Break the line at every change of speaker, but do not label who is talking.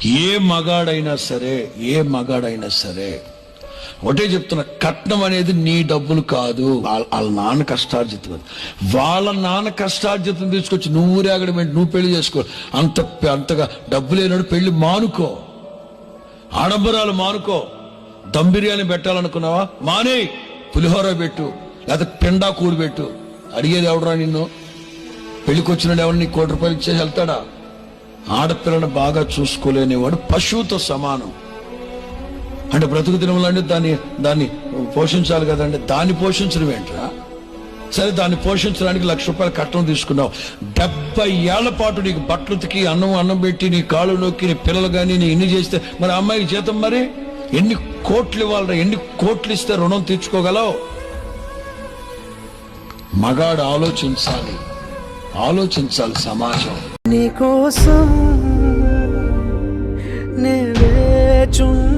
ఏ మగాడైనా సరే ఒకటే చెప్తున్నా, కట్నం అనేది నీ డబ్బులు కాదు, వాళ్ళ నాన్న కష్టార్జితం. వాళ్ళ నాన్న కష్టార్జితం తీసుకొచ్చి నువ్వు ఊరేగడం ఏంటి? నువ్వు పెళ్లి చేసుకో. అంతగా డబ్బు లేనాడు పెళ్లి మానుకో, ఆడంబరాలు మానుకో. దమ్ బిర్యానీ పెట్టాలనుకున్నావా? మానే, పులిహోర పెట్టు, లేదా పిండా కూడు పెట్టు. అడిగేది ఎవడరా నిన్ను? పెళ్లికి వచ్చినాడు ఎవరు నీకు ₹1 ఇచ్చేసి వెళ్తాడా? ఆడపిల్లను బాగా చూసుకోలేనివాడు పశువుతో సమానం. అంటే బ్రతుకు తినమలంటే దాన్ని పోషించాలి కదండి. దాన్ని పోషించడం ఏంట్రా? సరే, దాన్ని పోషించడానికి ₹1,00,000 కట్నం తీసుకున్నావు. 70 ఏళ్ల పాటు నీకు బట్టలు ఉతికి అన్నం పెట్టి నీ కాళ్ళు నొక్కి నీ పిల్లలు కానీ నీ ఇన్ని చేస్తే మరి అమ్మాయికి జీతం మరి ఎన్ని కోట్లు ఇవ్వాలరా? ఎన్ని కోట్లు ఇస్తే రుణం తీర్చుకోగలవు? మగాడు ఆలోచించాలి సమాజం.
నీకోసం నే వేచున్నా.